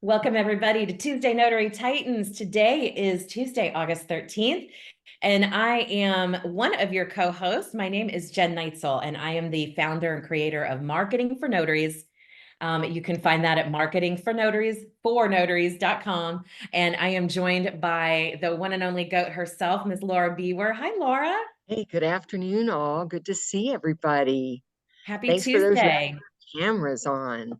Welcome, everybody, to Tuesday Notary Titans. Today is Tuesday, August 13th, and I am one of your co-hosts. My name is Jen Neitzel, and I am the founder and creator of Marketing for Notaries. You can find that at marketingfornotaries.com. And I am joined by the one and only GOAT herself, Ms. Laura Biewer. Hi, Laura. Hey, good afternoon, all. Good to see everybody. Happy Thanks for those Tuesday. cameras on.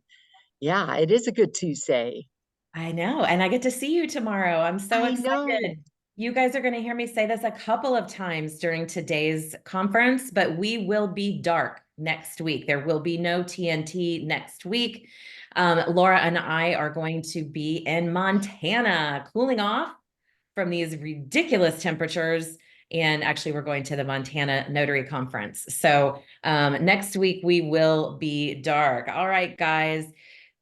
Yeah, it is a good Tuesday. I know. And I get to see you tomorrow. I'm so I know. excited. You guys are going to hear me say this a couple of times during today's conference, but we will be dark next week. There will be no TNT next week. Laura and I are going to be in Montana, cooling off from these ridiculous temperatures. And actually, we're going to the Montana Notary Conference. So next week, we will be dark. All right, guys.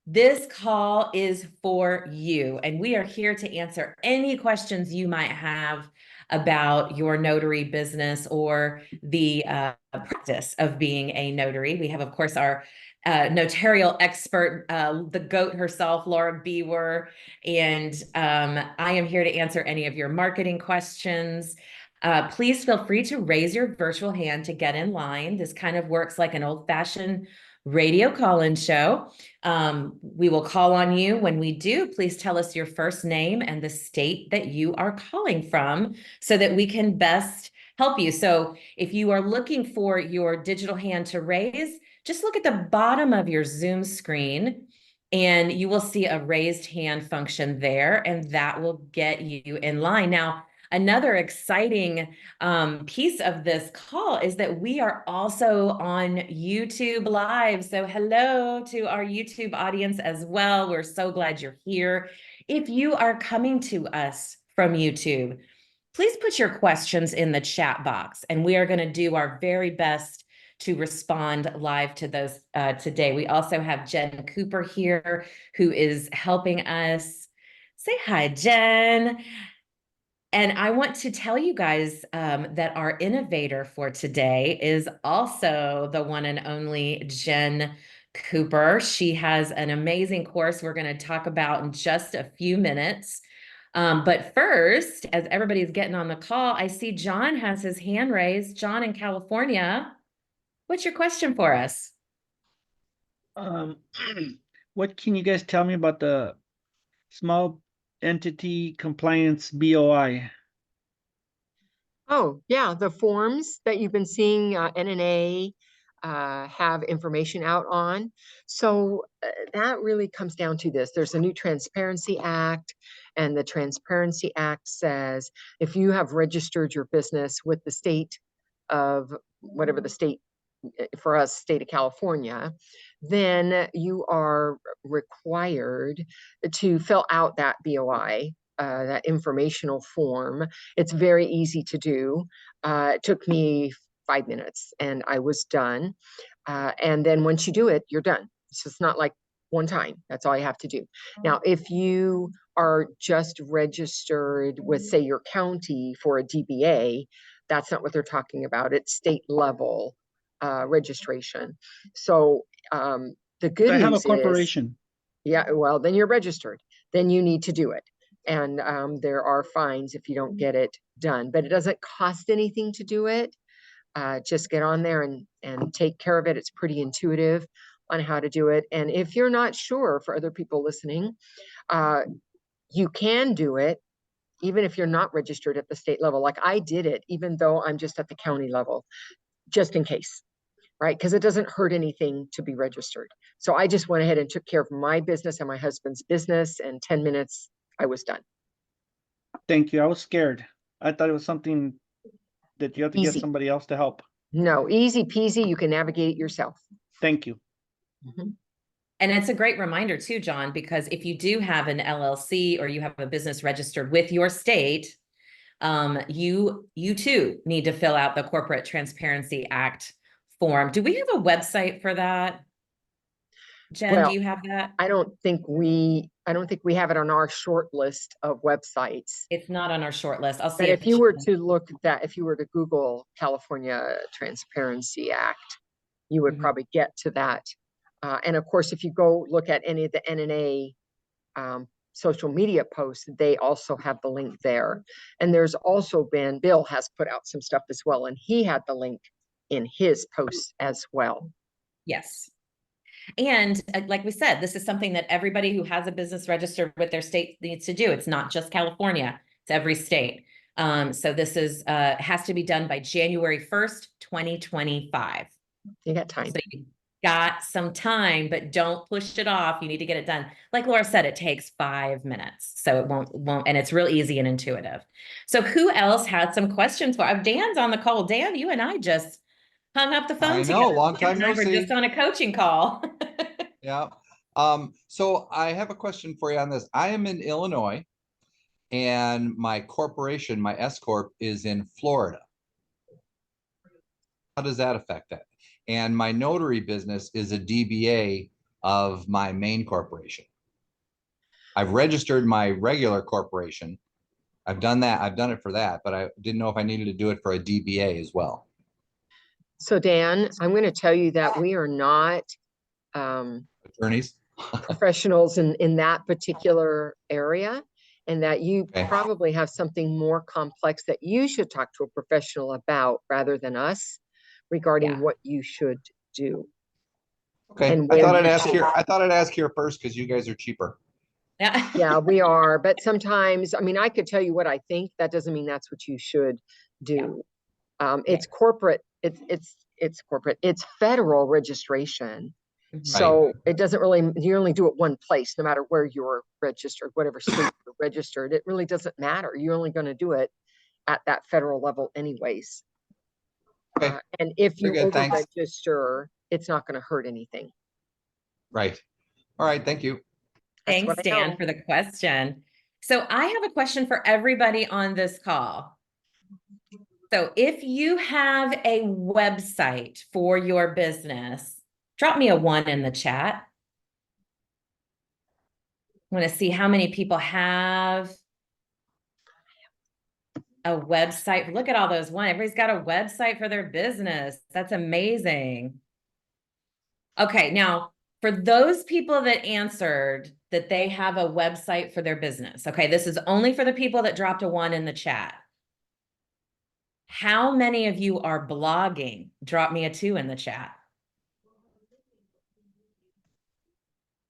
This call is for you, and we are here to answer any questions you might have about your notary business or the practice of being a notary. We have, of course, our notarial expert, the GOAT herself, Laura Biewer, and I am here to answer any of your marketing questions. Please feel free to raise your virtual hand to get in line. This kind of works like an old-fashioned radio call-in show. We will call on you. When we do, please tell us your first name and the state that you are calling from so that we can best help you. So if you are looking for your digital hand to raise, just look at the bottom of your Zoom screen and you will see a raised hand function there, and that will get you in line. Now, another exciting piece of this call is that we are also on YouTube Live. So hello to our YouTube audience as well. We're so glad you're here. If you are coming to us from YouTube, please put your questions in the chat box, and we are going to do our very best to respond live to those today. We also have Jen Cooper here, who is helping us. Say hi, Jen. And I want to tell you guys that our innovator for today is also the one and only Jen Cooper. She has an amazing course we're going to talk about in just a few minutes. But first, as everybody's getting on the call, I see John has his hand raised. John in California, what's your question for us? Um, what can you guys tell me about the small entity compliance BOI? Oh, yeah, the forms that you've been seeing NNA have information out on. So that really comes down to this. There's a new Transparency Act, and the Transparency Act says if you have registered your business with the state of whatever the state, for us, state of California, then you are required to fill out that BOI, that informational form. It's very easy to do. It took me 5 minutes and I was done. And then once you do it, you're done. So it's not like one time. That's all you have to do. Now, if you are just registered with, say, your county for a DBA, that's not what they're talking about. It's state level registration. So the good I have a news is, corporation. yeah, well, then you're registered. Then you need to do it. And there are fines if you don't get it done, but it doesn't cost anything to do it. Just get on there and take care of it. It's pretty intuitive on how to do it. And if you're not sure, for other people listening, you can do it even if you're not registered at the state level. Like I did it, even though I'm just at the county level, just in case, right? Because it doesn't hurt anything to be registered. So I just went ahead and took care of my business and my husband's business. And 10 minutes, I was done. Thank you. I was scared. I thought it was something that you have to get Easy. somebody else to help. No, easy peasy. You can navigate it yourself. Thank you. Mm-hmm. And it's a great reminder too, John, because if you do have an LLC or you have a business registered with your state, you too need to fill out the Corporate Transparency Act form. Do we have a website for that? Jen, do Well, you have that? I don't think we have it on our short list of websites. It's not on our short list. I'll see But if if you were to look at that, if you were to Google California Transparency Act, you would probably get to that. And of course, if you go look at any of the NNA social media posts, they also have the link there. And there's also been, Bill has put out some stuff as well, and he had the link in his posts as well. Yes. And like we said, this is something that everybody who has a business registered with their state needs to do. It's not just California, it's every state. So this is has to be done by January 1st, 2025. You got time. So you got some time, but don't push it off. You need to get it done. Like Laura said, it takes 5 minutes. So it won't, and it's real easy and intuitive. So who else had some questions for? Dan's on the call. Dan, you and I just hung up the phone I together. know, long time no We're see. just on a coaching call. Yeah. So I have a question for you on this. I am in Illinois and my corporation, my S Corp, is in Florida. How does that affect that? And my notary business is a DBA of my main corporation. I've registered my regular corporation. I've done that. I've done it for that, but I didn't know if I needed to do it for a DBA as well. So Dan, I'm going to tell you that we are not Attorneys? professionals in that particular area, and that you probably have something more complex that you should talk to a professional about rather than us regarding what you should do. Okay. And I thought where I'd you ask should- here. I thought I'd ask here first because you guys are cheaper. Yeah. Yeah, we are. But sometimes, I mean, I could tell you what I think. That doesn't mean that's what you should do. It's corporate. It's corporate. It's federal registration. So it doesn't really, you only do it one place, no matter where you're registered, whatever state you're registered. It really doesn't matter. You're only going to do it at that federal level anyways. Okay. And if you Very good, thanks. over-register, it's not going to hurt anything. Right. All right. Thank you. That's Thanks, what I Dan, know. for the question. So I have a question for everybody on this call. So if you have a website for your business, drop me a 1 in the chat. I want to see how many people have a website. Look at all those 1. Everybody's got a website for their business. That's amazing. Okay, now for those people that answered that they have a website for their business, okay, this is only for the people that dropped a 1 in the chat. How many of you are blogging? Drop me a 2 in the chat.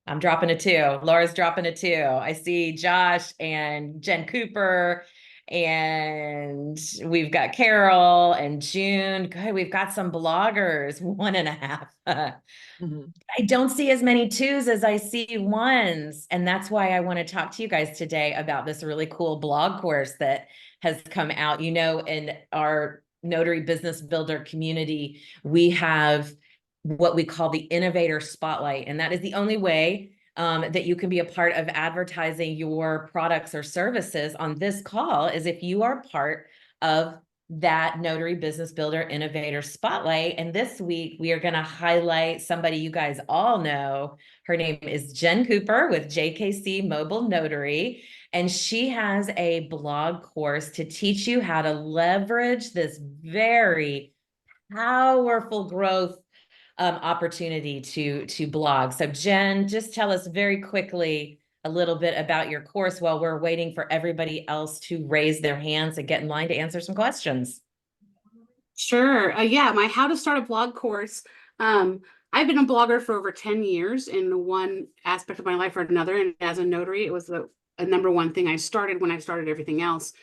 I'm dropping a 2. Laura's dropping a 2. I see Josh and Jen Cooper, and we've got Carol and June. Good, we've got some bloggers, 1.5. I don't see as many 2s as I see 1s. And that's why I want to talk to you guys today about this really cool blog course that has come out. You know, in our Notary Business Builder community, we have what we call the Innovator Spotlight. And that is the only way that you can be a part of advertising your products or services on this call is if you are part of that Notary Business Builder Innovator Spotlight. And this week, we are going to highlight somebody you guys all know. Her name is Jen Cooper with JKC Mobile Notary. And she has a blog course to teach you how to leverage this very powerful growth opportunity to blog. So Jen, just tell us very quickly a little bit about your course while we're waiting for everybody else to raise their hands and get in line to answer some questions. Sure. Yeah, my How to Start a Blog course. I've been a blogger for over 10 years in one aspect of my life or another. And as a notary, it was a number one thing I started when I started everything else.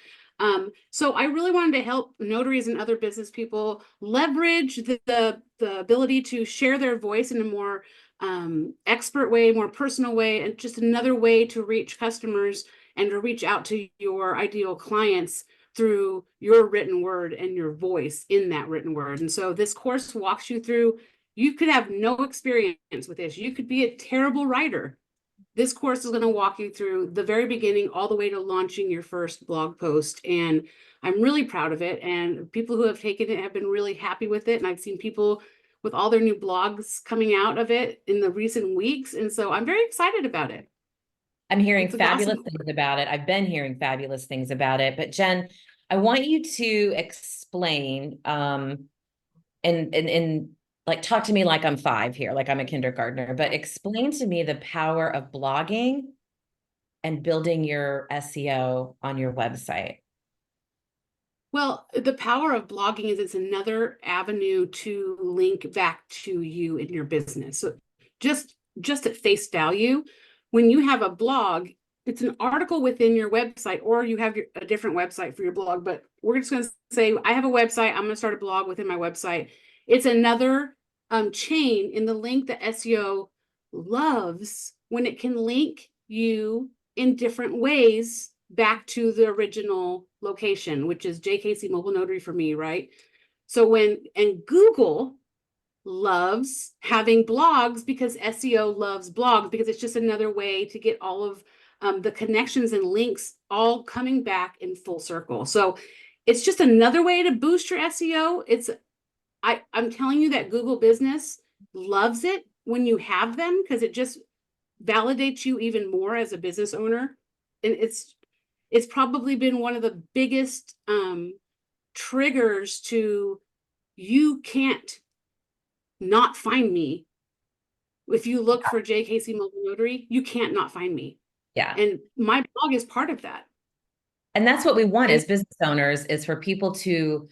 So I really wanted to help notaries and other business people leverage the ability to share their voice in a more expert way, more personal way, and just another way to reach customers and to reach out to your ideal clients through your written word and your voice in that written word. And so this course walks you through, you could have no experience with this. You could be a terrible writer. This course is going to walk you through the very beginning all the way to launching your first blog post. And I'm really proud of it. And people who have taken it have been really happy with it. And I've seen people with all their new blogs coming out of it in the recent weeks. And so I'm very excited about it. I'm hearing It's an fabulous awesome things about it. I've been hearing fabulous things about it. But Jen, I want you to explain and like talk to me like I'm 5 here, like I'm a kindergartner, but explain to me the power of blogging and building your SEO on your website? Well, the power of blogging is it's another avenue to link back to you in your business. So just at face value, when you have a blog, it's an article within your website, or you have a different website for your blog. But we're just going to say, I have a website. I'm going to start a blog within my website. It's another chain in the link that SEO loves when it can link you in different ways back to the original location, which is JKC Mobile Notary for me, right? So and Google loves having blogs because SEO loves blogs, because it's just another way to get all of the connections and links all coming back in full circle. So it's just another way to boost your SEO. I'm telling you that Google Business loves it when you have them, because it just validates you even more as a business owner. And it's probably been one of the biggest triggers to, you can't not find me. If you look for JKC Mobile Notary, you can't not find me. Yeah. And my blog is part of that. And that's what we want as business owners, is for people to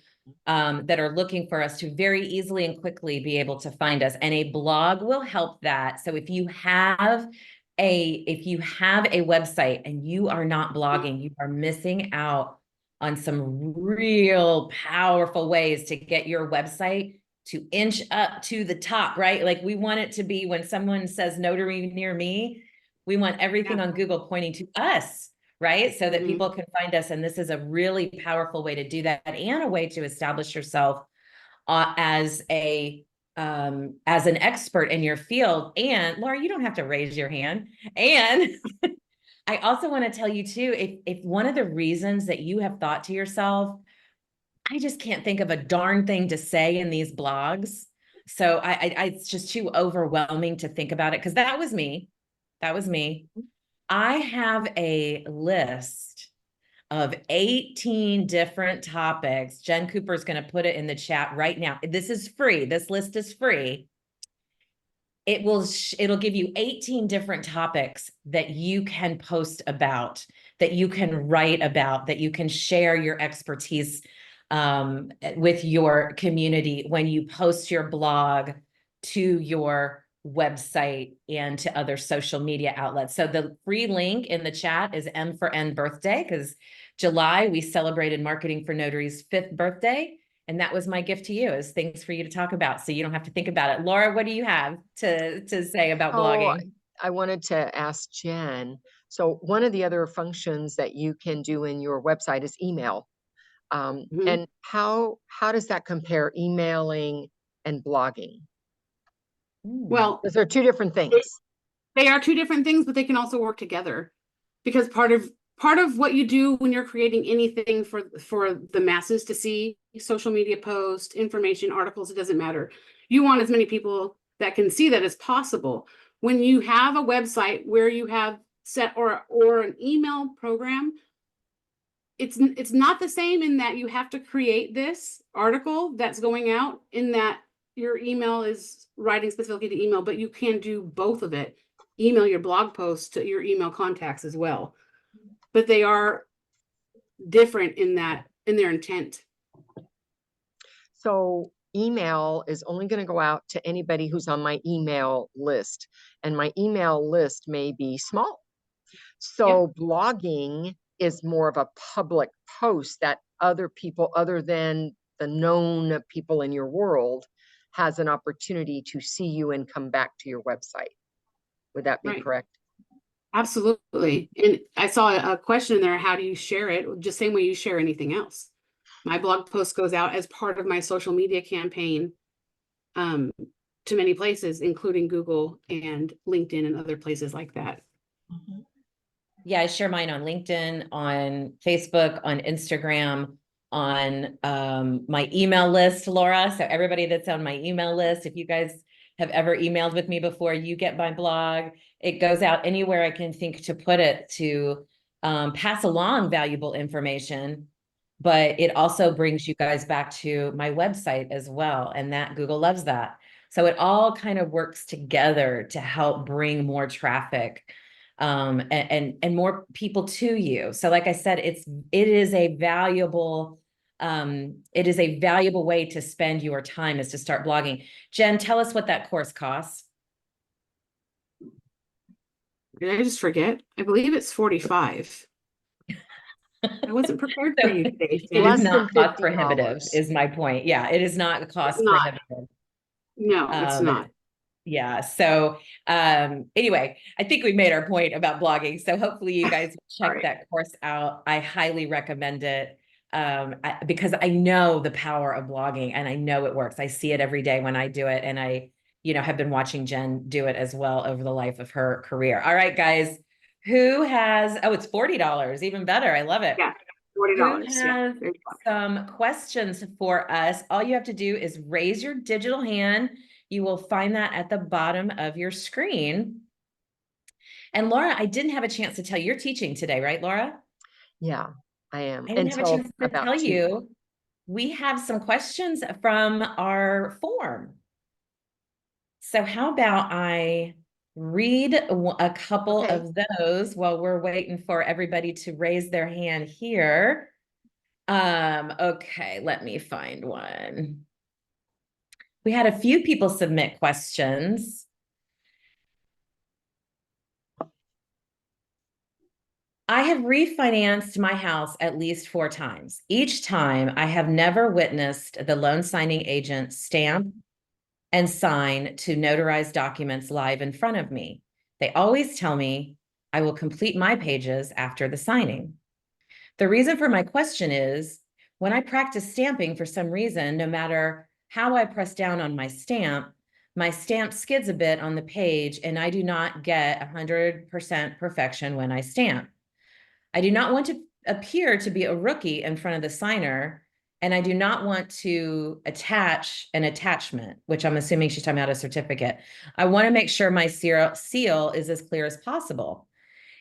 that are looking for us to very easily and quickly be able to find us. And a blog will help that. So if you have a website and you are not blogging, you are missing out on some real powerful ways to get your website to inch up to the top, right? Like, we want it to be, when someone says notary near me, we want everything on Google pointing to us, right? So that people can find us. And this is a really powerful way to do that, and a way to establish yourself as an expert in your field. And Laura, you don't have to raise your hand. And I also want to tell you too, if one of the reasons that you have thought to yourself, I just can't think of a darn thing to say in these blogs, so it's just too overwhelming to think about it, because that was me. I have a list of 18 different topics. Jen Cooper's going to put it in the chat right now. This is free. This list is free. It'll give you 18 different topics that you can post about, that you can write about, that you can share your expertise with your community when you post your blog to your website and to other social media outlets. So the free link in the chat is M for N birthday, because July we celebrated Marketing for Notary's 5th birthday. And that was my gift to you, is things for you to talk about, so you don't have to think about it. Laura, what do you have to say about blogging? I wanted to ask Jen. So one of the other functions that you can do in your website is email. And how does that compare, emailing and blogging? Well, Because they're two different things. They are two different things, but they can also work together, because part of what you do when you're creating anything for the masses to see, social media posts, information, articles, it doesn't matter. You want as many people that can see that as possible. When you have a website where you have set or an email program, it's not the same, in that you have to create this article that's going out, in that your email is writing specifically to email, but you can do both of it. Email your blog posts to your email contacts as well. But they are different in their intent. So email is only going to go out to anybody who's on my email list, and my email list may be small. So blogging is more of a public post that other people, other than the known people in your world, has an opportunity to see you and come back to your website. Would that be correct? Absolutely. And I saw a question in there, how do you share it? Just same way you share anything else. My blog post goes out as part of my social media campaign to many places, including Google and LinkedIn and other places like that. Yeah, I share mine on LinkedIn, on Facebook, on Instagram, on my email list, Laura. So everybody that's on my email list, if you guys have ever emailed with me before, you get my blog. It goes out anywhere I can think to put it, to pass along valuable information. But it also brings you guys back to my website as well. And that Google loves that. So it all kind of works together to help bring more traffic and more people to you. So like I said, it is a valuable way to spend your time, is to start blogging. Jen, tell us what that course costs. Did I just forget? I believe it's 45. I wasn't prepared for you today, It is Jen. Less not than cost prohibitive, $50. is my point. Yeah, it is not cost It's not. prohibitive. No, it's not. Yeah. So anyway, I think we made our point about blogging. So hopefully you guys check Right. that course out. I highly recommend it because I know the power of blogging and I know it works. I see it every day when I do it. And I, have been watching Jen do it as well over the life of her career. All right, guys, who has, oh, it's $40, even better. I love it. Yeah, Who $40. Yeah. has there you go. some questions for us? All you have to do is raise your digital hand. You will find that at the bottom of your screen. And Laura, I didn't have a chance to tell you, you're teaching today, right, Laura? Yeah, I am. I didn't have a Until chance to about tell 2. you, we have some questions from our form. So how about I read a couple Okay. of those while we're waiting for everybody to raise their hand here. Okay, let me find one. We had a few people submit questions. I have refinanced my house at least 4 times. Each time I have never witnessed the loan signing agent stamp and sign to notarize documents live in front of me. They always tell me I will complete my pages after the signing. The reason for my question is, when I practice stamping, for some reason, no matter how I press down on my stamp skids a bit on the page and I do not get 100% perfection when I stamp. I do not want to appear to be a rookie in front of the signer, and I do not want to attach an attachment, which I'm assuming she's talking about a certificate. I want to make sure my seal is as clear as possible.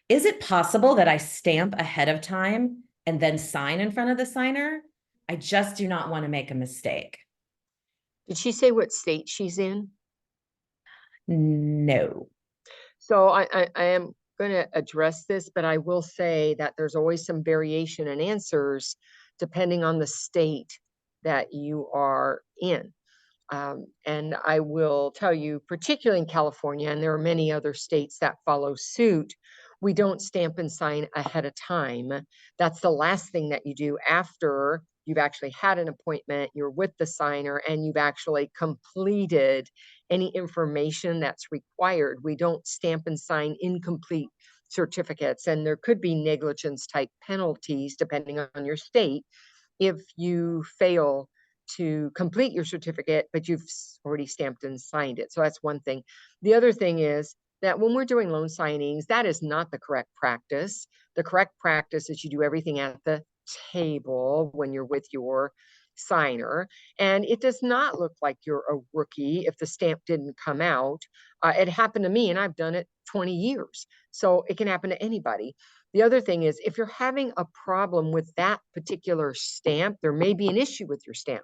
Is it possible that I stamp ahead of time and then sign in front of the signer? I just do not want to make a mistake. Did she say what state she's in? No. So I am going to address this, but I will say that there's always some variation in answers depending on the state that you are in. And I will tell you, particularly in California, and there are many other states that follow suit, we don't stamp and sign ahead of time. That's the last thing that you do after you've actually had an appointment, you're with the signer, and you've actually completed any information that's required. We don't stamp and sign incomplete certificates, and there could be negligence type penalties depending on your state if you fail to complete your certificate, but you've already stamped and signed it. So that's one thing. The other thing is that when we're doing loan signings, that is not the correct practice. The correct practice is you do everything at the table when you're with your signer. And it does not look like you're a rookie if the stamp didn't come out. It happened to me, and I've done it 20 years. So it can happen to anybody. The other thing is, if you're having a problem with that particular stamp, there may be an issue with your stamp.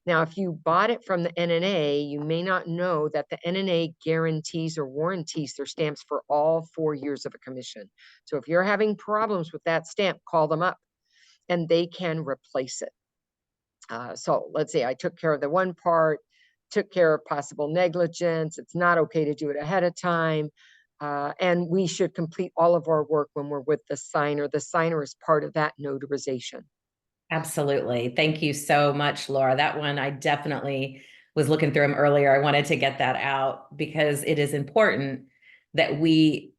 Now, if you bought it from the NNA, you may not know that the NNA guarantees or warranties their stamps for all 4 years of a commission. So if you're having problems with that stamp, call them up and they can replace it. So let's say I took care of the one part, took care of possible negligence. It's not okay to do it ahead of time. And we should complete all of our work when we're with the signer. The signer is part of that notarization. Absolutely. Thank you so much, Laura. That one, I definitely was looking through them earlier. I wanted to get that out because it is important that we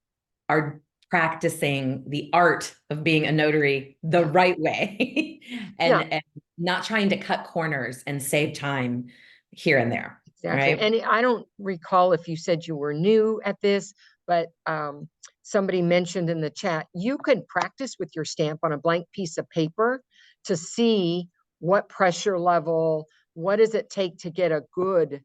are practicing the art of being a notary the right way and not trying to cut corners and save time here and there. Exactly. Right? And I don't recall if you said you were new at this, but somebody mentioned in the chat, you could practice with your stamp on a blank piece of paper to see what pressure level, what does it take to get a good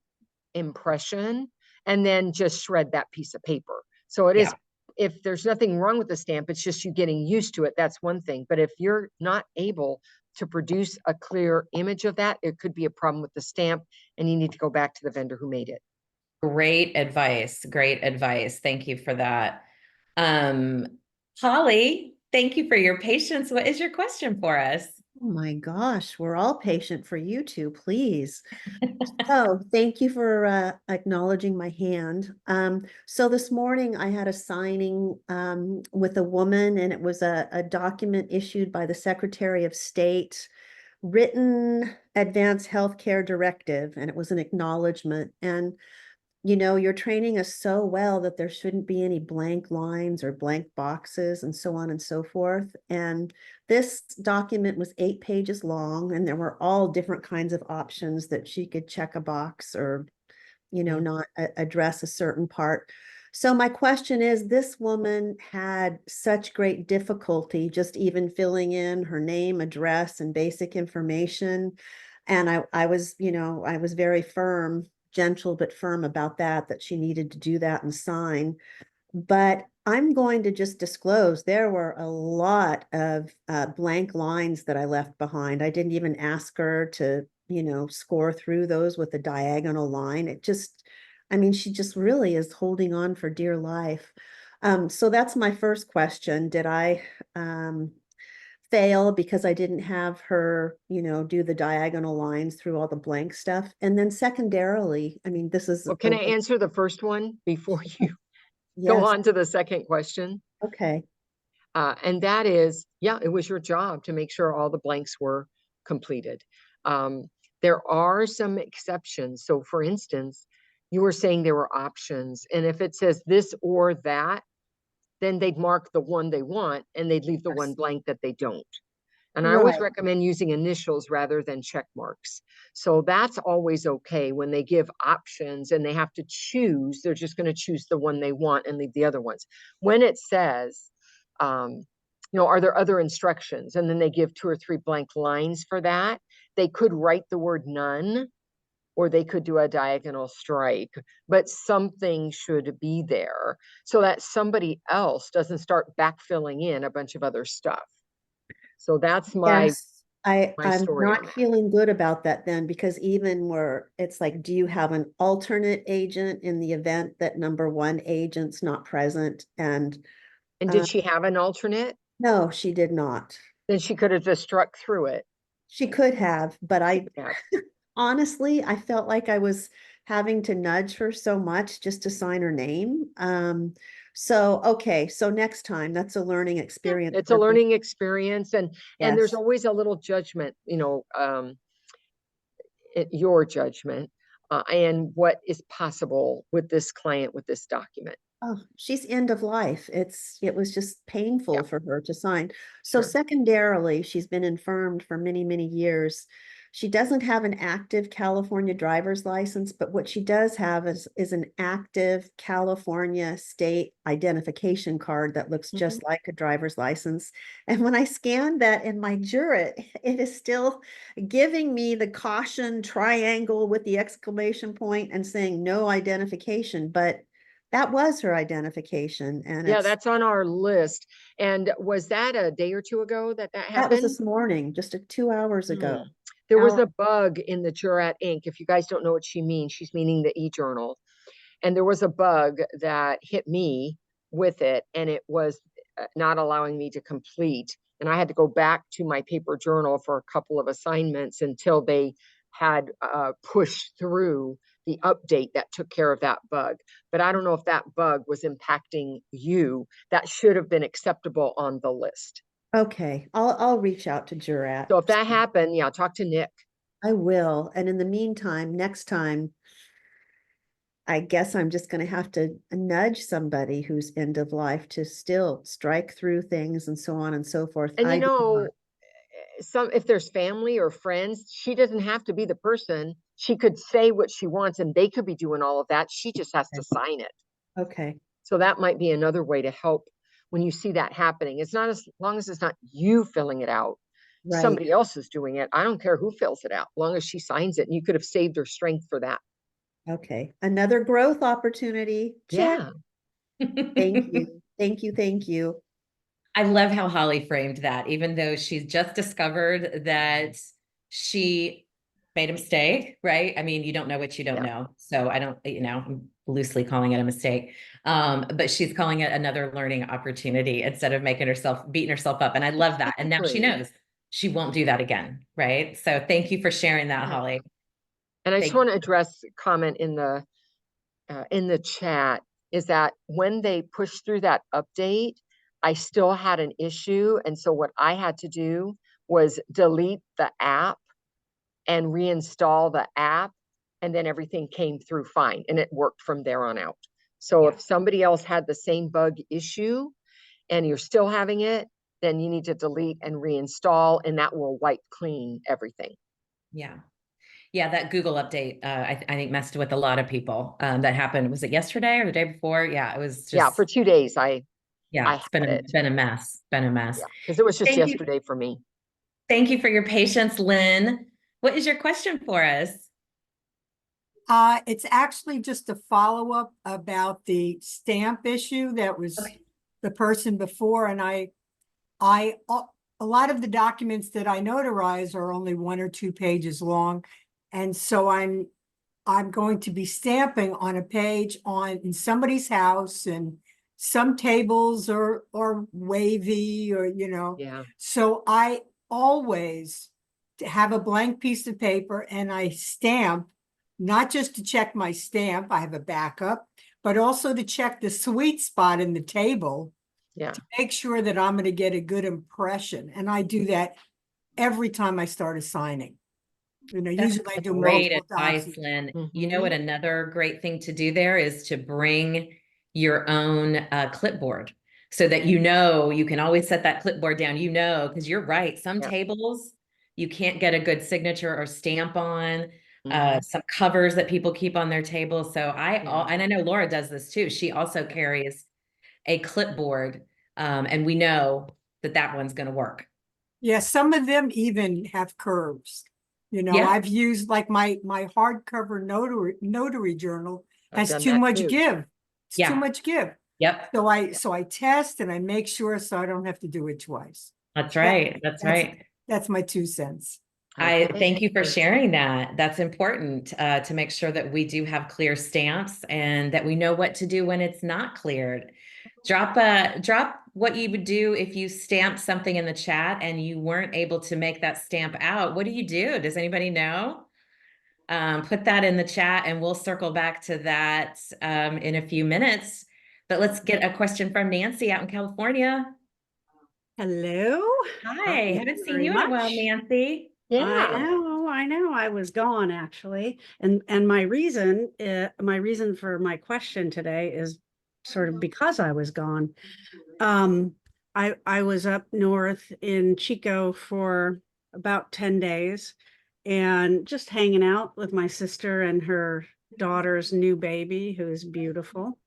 impression, and then just shred that piece of paper. So it is, if there's nothing wrong with the stamp, it's just you getting used to it. That's one thing. But if you're not able to produce a clear image of that, it could be a problem with the stamp and you need to go back to the vendor who made it. Great advice. Great advice. Thank you for that. Holly, thank you for your patience. What is your question for us? Oh my gosh, we're all patient for you two, please. Oh, thank you for acknowledging my hand. So this morning I had a signing with a woman, and it was a document issued by the Secretary of State, written advanced healthcare directive, and it was an acknowledgement. And you know, you're training us so well that there shouldn't be any blank lines or blank boxes and so on and so forth. And this document was 8 pages long, and there were all different kinds of options that she could check a box or, you know, not address a certain part. So my question is, this woman had such great difficulty just even filling in her name, address, and basic information. And I was, you know, I was very firm, gentle but firm about that she needed to do that and sign. But I'm going to just disclose there were a lot of blank lines that I left behind. I didn't even ask her to, you know, score through those with a diagonal line. It just, I mean, she just really is holding on for dear life. So that's my first question. Did I fail because I didn't have her, you know, do the diagonal lines through all the blank stuff? And then secondarily, I mean, this is Well, can I answer the first one before you go yes, on to the second question? okay. And that is, yeah, it was your job to make sure all the blanks were completed. There are some exceptions. So for instance, you were saying there were options, and if it says this or that, then they'd mark the one they want and they'd leave the one Yes. blank that they don't. And I always Right. recommend using initials rather than check marks. So that's always okay when they give options and they have to choose. They're just going to choose the one they want and leave the other ones. When it says, you know, are there other instructions? And then they give 2 or 3 blank lines for that. They could write the word none, or they could do a diagonal strike, but something should be there so that somebody else doesn't start backfilling in a bunch of other stuff. So that's my Yes, I'm story on not that. feeling good about that then, because even where it's like, do you have an alternate agent in the event that number one agent's not present? And And did she have an alternate? no, she did not. Then she could have just struck through it. She could have, but I Yeah. honestly, I felt like I was having to nudge her so much just to sign her name. So okay, so next time, that's a learning experience It's a for me. learning experience, and there's Yes. always a little judgment, you know, your judgment, and what is possible with this client with this document. Oh, she's end of life. It was just painful Yeah, for her to sign. So sure. secondarily, she's been infirmed for many, many years. She doesn't have an active California driver's license, but what she does have is an active California state identification card that looks just like a driver's license. And when I scanned that in my jurat, it is still giving me the caution triangle with the exclamation point and saying no identification, but that was her identification, and Yeah, that's on our list. And was that a day or two ago that that was happened? this morning, just 2 hours ago. There was Hour- a bug in the Jurat ink. If you guys don't know what she means, she's meaning the e-journal. And there was a bug that hit me with it, and it was not allowing me to complete. And I had to go back to my paper journal for a couple of assignments until they had pushed through the update that took care of that bug. But I don't know if that bug was impacting you. That should have been acceptable on the list. Okay, I'll reach out to Jurat. So if that happened, yeah, talk to Nick. I will. And in the meantime, next time, I guess I'm just going to have to nudge somebody who's end of life to still strike through things and so on and so forth. And I you did not. know, if there's family or friends, she doesn't have to be the person. She could say what she wants and they could be doing all of that. She just has to sign it. Okay, So that might be another way to help when you see that happening. It's not as long as it's not you filling it out. right. Somebody else is doing it. I don't care who fills it out, as long as she signs it. And you could have saved her strength for that. Okay, another growth opportunity. Check. Yeah. Thank you. Thank you. Thank you. I love how Holly framed that, even though she's just discovered that she made a mistake, right? I mean, you don't know what you don't Yeah. know. So I don't, you know, I'm loosely calling it a mistake. But she's calling it another learning opportunity instead of beating herself up. And I love that. And now she Exactly. knows she won't do that again. Right. So thank you for sharing that, Yeah. Holly. And I just Thank want to address a comment in the chat, is that when they pushed through that update, I still had an issue. And so what I had to do was delete the app and reinstall the app, and then everything came through fine and it worked from there on out. So Yeah. if somebody else had the same bug issue and you're still having it, then you need to delete and reinstall, and that will wipe clean everything. Yeah. Yeah, that Google update, I think messed with a lot of people. That happened. Was it yesterday or the day before? Yeah, it was Yeah, just, for 2 days I yeah, it's had it. been a mess, been a mess. Yeah, because it was just Thank you. yesterday for me. Thank you for your patience, Lynn. What is your question for us? It's actually just a follow-up about the stamp issue that was Okay. the person before, and a lot of the documents that I notarize are only 1 or 2 pages long. And so I'm going to be stamping on a page in somebody's house, and some tables are wavy, or, Yeah. so I always have a blank piece of paper and I stamp, not just to check my stamp, I have a backup, but also to check the sweet spot in the table Yeah. to make sure that I'm going to get a good impression. And I do that every time I start a signing. That's Usually I do great multiple advice, documents. Lynn. You know what another great thing to do there is to bring your own clipboard so that you can always set that clipboard down, because you're right. Some Yeah. tables you can't get a good signature or stamp on. Mhm. Some covers that people keep on their tables. So Yeah. and I know Laura does this too. She also carries a clipboard, and we know that one's going to work. Yeah, some of them even have curves. Yeah. I've used, like, my hardcover notary journal I've has done too that much too. give. It's too Yeah. much give. Yep. So I test and I make sure so I don't have to do it twice. That's right. That's right. That's my 2 cents. I Okay. thank you for Thank sharing that. That's important to make sure that we do have clear stamps and that we know what to do when it's not cleared. Drop what you would do if you stamped something in the chat and you weren't able to make that stamp out. What do you do? Does anybody know? Put that in the chat and we'll circle back to that in a few minutes. But let's get a question from Nancy out in California. Hello. Hi, haven't Thank you seen very you in a while, much. Nancy. Yeah. I know. I was gone actually, and my reason for my question today is sort of because I was gone. I was up north in Chico for about 10 days, and just hanging out with my sister and her daughter's new baby, who is beautiful.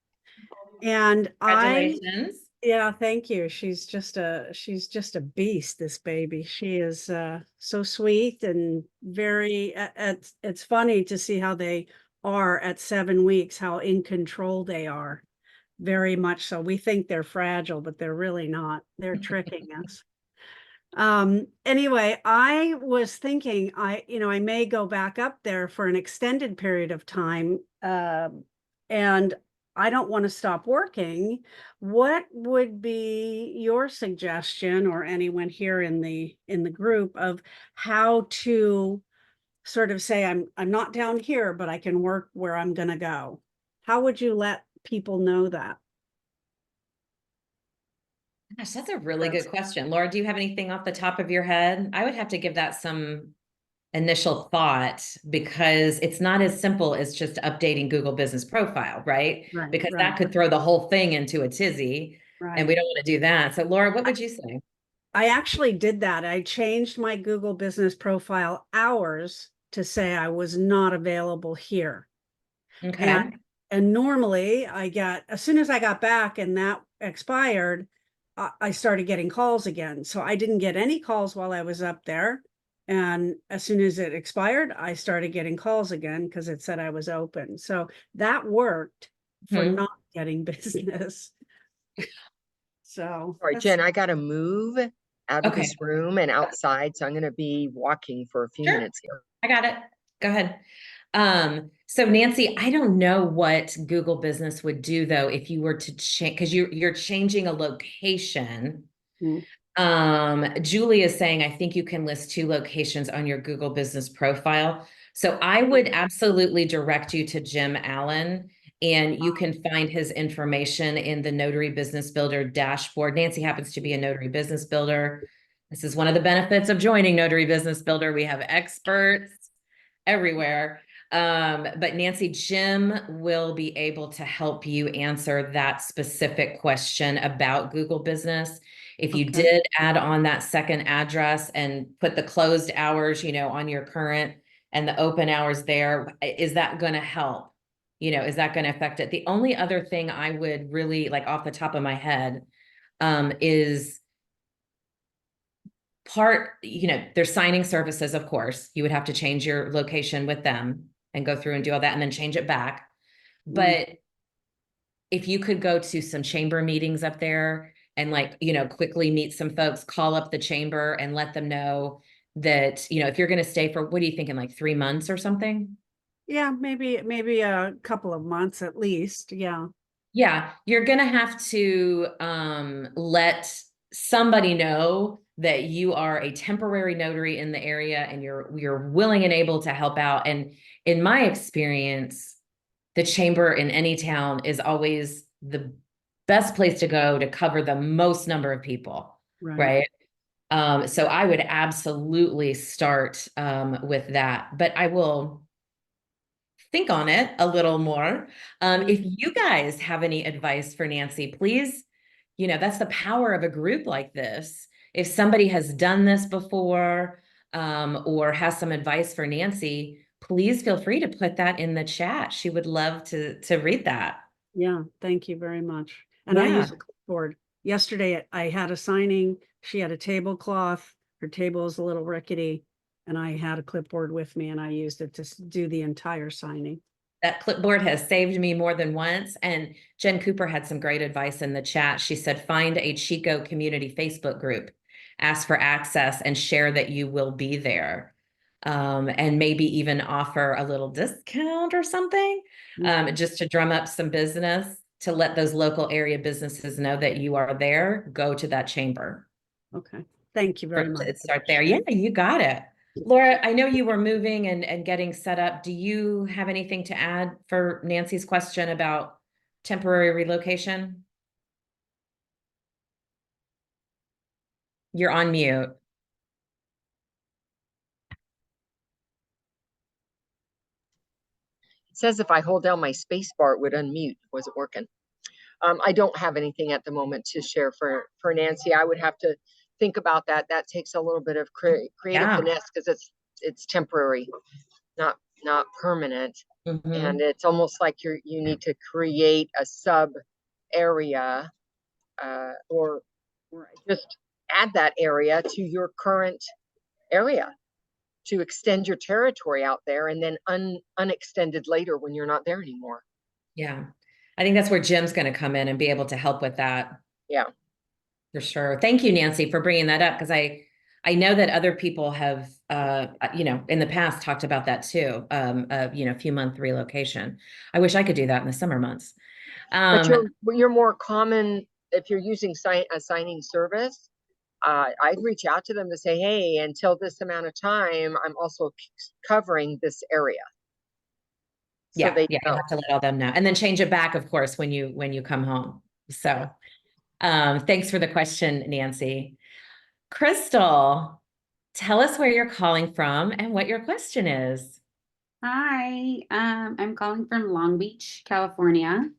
And Congratulations. yeah, thank you. She's just a beast, this baby. She is so sweet and very it's funny to see how they are at 7 weeks, how in control they are. Very much so. We think they're fragile, but they're really not. They're tricking us. Anyway, I was thinking I may go back up there for an extended period of time. And I don't want to stop working. What would be your suggestion, or anyone here in the group, of how to sort of say I'm not down here, but I can work where I'm going to go? How would you let people know that? Gosh, that's a really good question. Laura, do you have anything off the top of your head? I would have to give that some initial thought because it's not as simple as just updating Google Business Profile, right? Right, Because right, that could throw the whole thing into a tizzy, and we right. don't want to do that. So Laura, what would you say? I actually did that. I changed my Google Business Profile hours to say I was not available here. Okay. And normally as soon as I got back and that expired, I started getting calls again. So I didn't get any calls while I was up there. And as soon as it expired, I started getting calls again because it said I was open. So that worked for Mhm. not getting business. So All right, Jen, I got to move out of Okay. this room and outside, so I'm going to be walking for a few Sure. minutes here. I got it. Go ahead. So Nancy, I don't know what Google Business would do though if you were to change, because you're changing a location. Mm. Julie is saying, I think you can list 2 locations on your Google Business profile. So I would absolutely direct you to Jim Allen, and you can find his information in the Notary Business Builder dashboard. Nancy happens to be a Notary Business Builder. This is one of the benefits of joining Notary Business Builder. We have experts everywhere. But Nancy, Jim will be able to help you answer that specific question about Google Business. If you Okay. did add on that second address and put the closed hours, on your current and the open hours there, is that going to help? Is that going to affect it? The only other thing I would really like off the top of my head is there's signing services, of course. You would have to change your location with them and go through and do all that and then change it back. But if you could go to some chamber meetings up there and quickly meet some folks, call up the chamber and let them know that, if you're going to stay for, what are you thinking, like 3 months or something? Yeah, maybe a couple of months at least. Yeah. Yeah, you're going to have to let somebody know that you are a temporary notary in the area and you're willing and able to help out. And in my experience, the chamber in any town is always the best place to go to cover the most number of people, right? So I would absolutely start with that, but I will think on it a little more. If you guys have any advice for Nancy, please, that's the power of a group like this. If somebody has done this before, or has some advice for Nancy, please feel free to put that in the chat. She would love to read that. Yeah, thank you very much. And I use a clipboard. Yesterday, I had a signing. She had a tablecloth. Her table is a little rickety. And I had a clipboard with me and I used it to do the entire signing. That clipboard has saved me more than once. And Jen Cooper had some great advice in the chat. She said, find a Chico community Facebook group, ask for access and share that you will be there. And maybe even offer a little discount or something, just to drum up some business, to let those local area businesses know that you are there. Go to that chamber. Okay. Thank you very much. Start there. Yeah, you got it. Laura, I know you were moving and getting set up. Do you have anything to add for Nancy's question about temporary relocation? You're on mute. It says if I hold down my space bar, it would unmute. It wasn't working. I don't have anything at the moment to share for Nancy. I would have to think about that. That takes a little bit of creative finesse because it's temporary, not permanent. And it's almost like you need to create a sub area, or just add that area to your current area to extend your territory out there and then unextended later when you're not there anymore. Yeah. I think that's where Jim's going to come in and be able to help with that. Yeah. For sure. Thank you, Nancy, for bringing that up, because I know that other people have, in the past talked about that too, a few month relocation. I wish I could do that in the summer months. But you're more common if you're using a signing service. I'd reach out to them to say, hey, until this amount of time, I'm also covering this area. So you have to let all them know, and then change it back, of course, when you come home. So, thanks for the question, Nancy. Crystal, tell us where you're calling from and what your question is. Hi, I'm calling from Long Beach, California.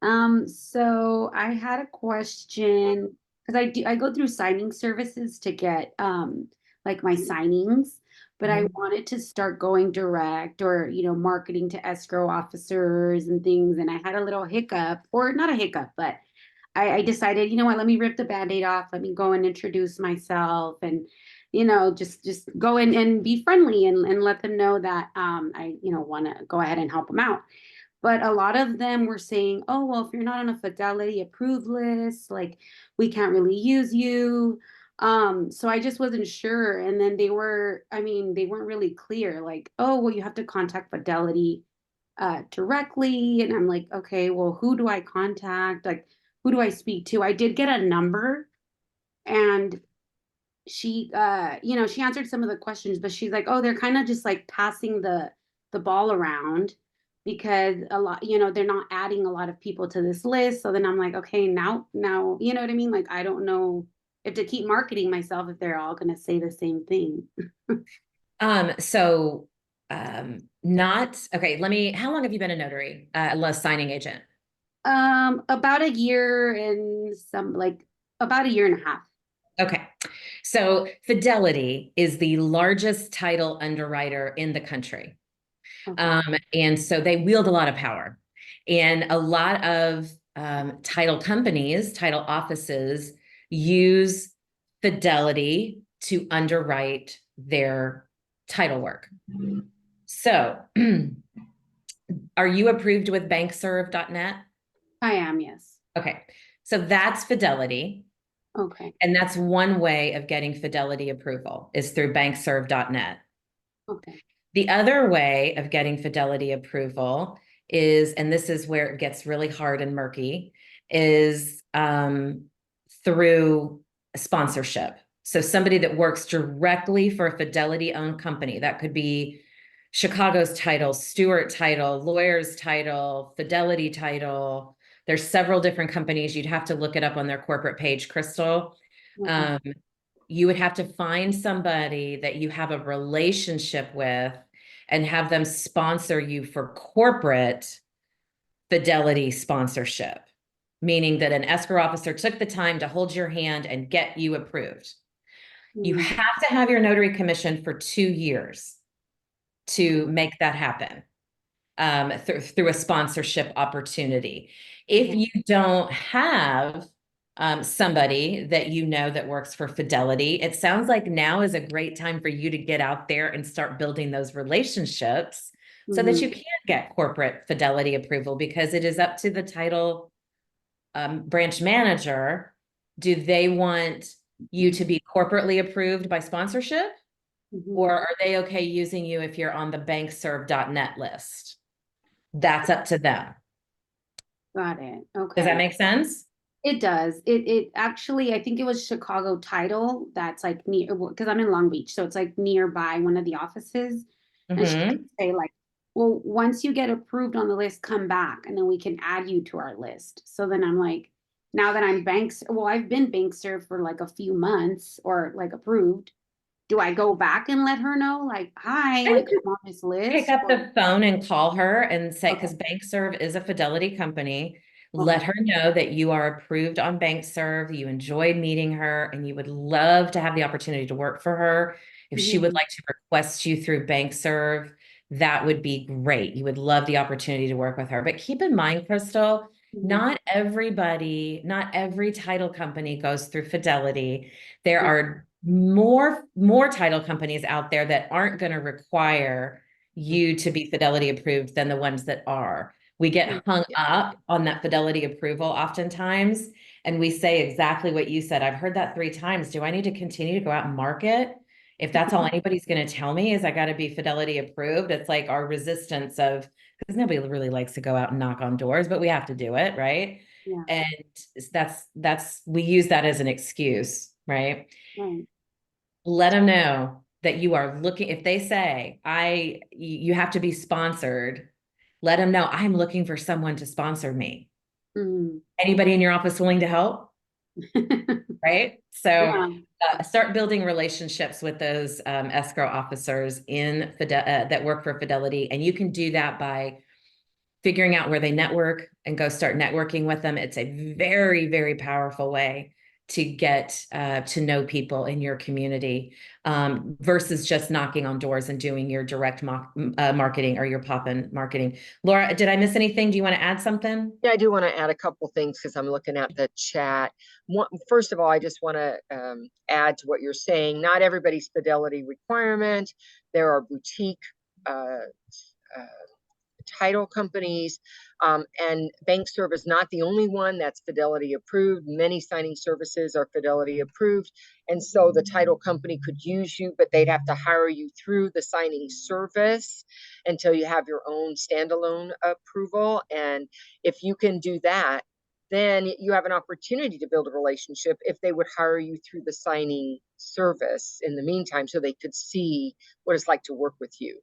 So I had a question because I go through signing services to get like my signings, but I wanted to start going direct or marketing to escrow officers and things, and I had a little hiccup, or not a hiccup, but I decided, you know what, let me rip the Band-Aid off, let me go and introduce myself and just go in and be friendly and let them know that I want to go ahead and help them out. But a lot of them were saying, oh, well, if you're not on a Fidelity approved list, like we can't really use you. So I just wasn't sure. And then they were, I mean, they weren't really clear, like, oh, well, you have to contact Fidelity directly. And I'm like, okay, well, who do I contact? Like, who do I speak to? I did get a number, and she she answered some of the questions, but she's like, oh, they're kind of just like passing the ball around because a lot, they're not adding a lot of people to this list. So then I'm like, okay, now, you know what I mean? Like, I don't know if to keep marketing myself if they're all going to say the same thing. So not okay. How long have you been a notary, a signing agent? About a year and some, like about a year and a half. Okay. So Fidelity is the largest title underwriter in the country. Okay. And so they wield a lot of power. And a lot of title companies, title offices use Fidelity to underwrite their title work. So are you approved with bankserve.net? I am, yes. Okay. So that's Fidelity. Okay. And that's one way of getting Fidelity approval is through bankserve.net. Okay. The other way of getting Fidelity approval is, and this is where it gets really hard and murky, is through sponsorship. So somebody that works directly for a Fidelity-owned company, that could be Chicago's title, Stewart title, Lawyers title, Fidelity title. There's several different companies. You'd have to look it up on their corporate page, Crystal. Okay. You would have to find somebody that you have a relationship with and have them sponsor you for corporate Fidelity sponsorship, meaning that an escrow officer took the time to hold your hand and get you approved. You have to have your notary commission for 2 years to make that happen through a sponsorship opportunity. If you don't have somebody that you know that works for Fidelity, it sounds like now is a great time for you to get out there and start building those relationships so that you can get corporate Fidelity approval, because it is up to the title branch manager. Do they want you to be corporately approved by sponsorship? Or are they okay using you if you're on the bankserve.net list? That's up to them. Got it. Okay. Does that make sense? It does. It actually, I think it was Chicago Title that's like near, because I'm in Long Beach, so it's like nearby one of the offices. And she would say like, well, once you get approved on the list, come back and then we can add you to our list. So then I'm like, now that I'm I've been bank served for like a few months or like approved. Do I go back and let her know, like, hi, like I'm on this list? Pick up the phone and call her and say, Okay. because BankServe is a Fidelity company, Okay. let her know that you are approved on BankServe, you enjoyed meeting her, and you would love to have the opportunity to work for her. If she would like to request you through BankServe, that would be great. You would love the opportunity to work with her. But keep in mind, Crystal, not every title company goes through Fidelity. There are more title companies out there that aren't going to require you to be Fidelity approved than the ones that are. We get hung up on that Fidelity approval oftentimes, and we say exactly what you said. I've heard that 3 times. Do I need to continue to go out and market? If that's all anybody's going to tell me is I got to be Fidelity approved, it's like our resistance of, because nobody really likes to go out and knock on doors, but we have to do it, right? Yeah. And we use that as an excuse, right? Right. Let them know that you are looking, if they say, you have to be sponsored, let them know I'm looking for someone to sponsor me. Anybody in your office willing to help? Right? So start building relationships with those escrow officers that work for Fidelity. And you can do that by figuring out where they network and go start networking with them. It's a very, very powerful way to get to know people in your community versus just knocking on doors and doing your direct marketing or your pop-in marketing. Laura, did I miss anything? Do you want to add something? Yeah, I do want to add a couple things because I'm looking at the chat. First of all, I just want to add to what you're saying. Not everybody's Fidelity requirement. There are boutique title companies, and BankServe is not the only one that's Fidelity approved. Many signing services are Fidelity approved. And so the title company could use you, but they'd have to hire you through the signing service until you have your own standalone approval. And if you can do that, then you have an opportunity to build a relationship if they would hire you through the signing service in the meantime, so they could see what it's like to work with you.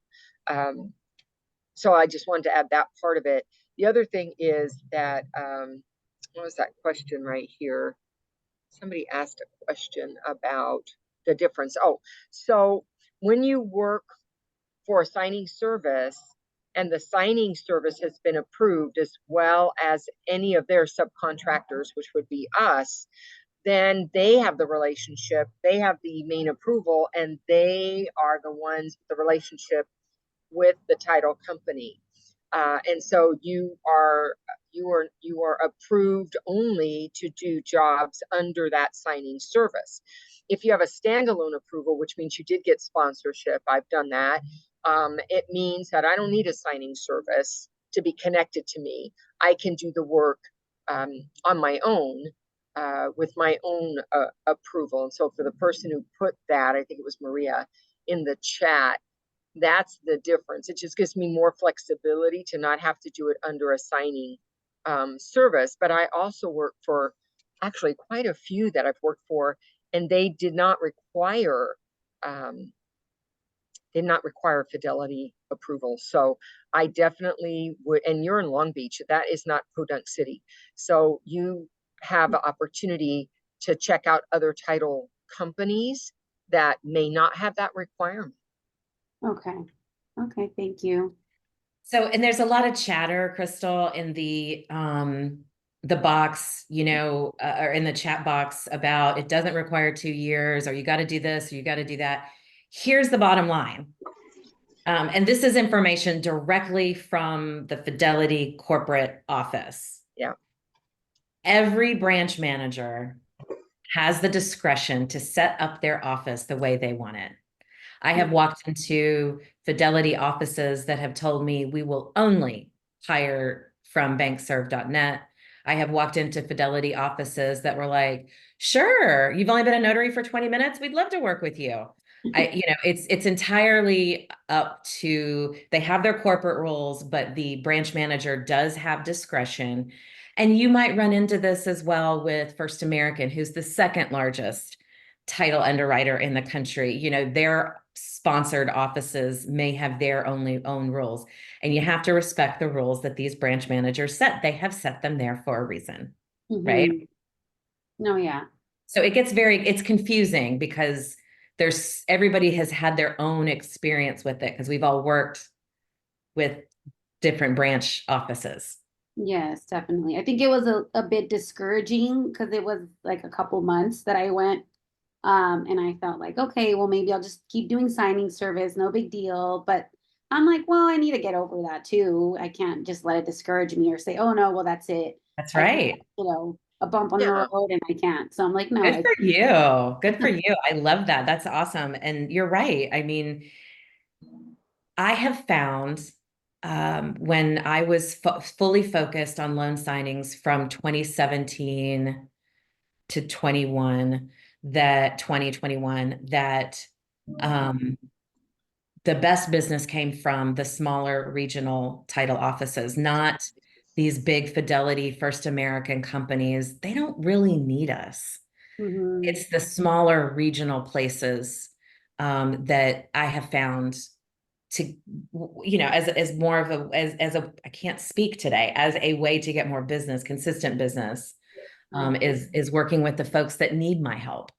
So I just wanted to add that part of it. The other thing is that, what was that question right here? Somebody asked a question about the difference. Oh, so when you work for a signing service and the signing service has been approved as well as any of their subcontractors, which would be us, then they have the relationship, they have the main approval, and they are the ones, the relationship with the title company. And so you are approved only to do jobs under that signing service. If you have a standalone approval, which means you did get sponsorship, I've done that. It means that I don't need a signing service to be connected to me. I can do the work on my own with my own approval. And so for the person who put that, I think it was Maria in the chat, that's the difference. It just gives me more flexibility to not have to do it under a signing service. But I also work for actually quite a few that I've worked for, and they did not require Fidelity approval. So I definitely would, and you're in Long Beach, that is not Podunk City. So you have an opportunity to check out other title companies that may not have that requirement. Okay. Okay, thank you. So, and there's a lot of chatter, Crystal, in the box, you know, or in the chat box about it doesn't require 2 years, or you got to do this, or you got to do that. Here's the bottom line. And this is information directly from the Fidelity corporate office. Yeah. Every branch manager has the discretion to set up their office the way they want it. I have walked into Fidelity offices that have told me we will only hire from bankserve.net. I have walked into Fidelity offices that were like, sure, you've only been a notary for 20 minutes. We'd love to work with you. It's entirely up to, they have their corporate rules, but the branch manager does have discretion. And you might run into this as well with First American, who's the second largest title underwriter in the country. You know, their sponsored offices may have their own rules, and you have to respect the rules that these branch managers set. They have set them there for a reason, right? No, yeah. So it gets it's confusing because everybody has had their own experience with it, because we've all worked with different branch offices. Yes, definitely. I think it was a bit discouraging because it was like a couple months that I went. And I felt like, okay, well, maybe I'll just keep doing signing service, no big deal. But I'm like, well, I need to get over that too. I can't just let it discourage me or say, oh no, well, that's it. That's right. You know, a bump on the road and I can't. So I'm like, no. Good for you. Good for you. I love that. That's awesome. And you're right. I mean, I have found when I was fully focused on loan signings from 2017 to 2021, that the best business came from the smaller regional title offices, not these big Fidelity, First American companies. They don't really need us. It's the smaller regional places that I have found to, you know, as more of I can't speak today, as a way to get more business, consistent business, is working with the folks that need my help.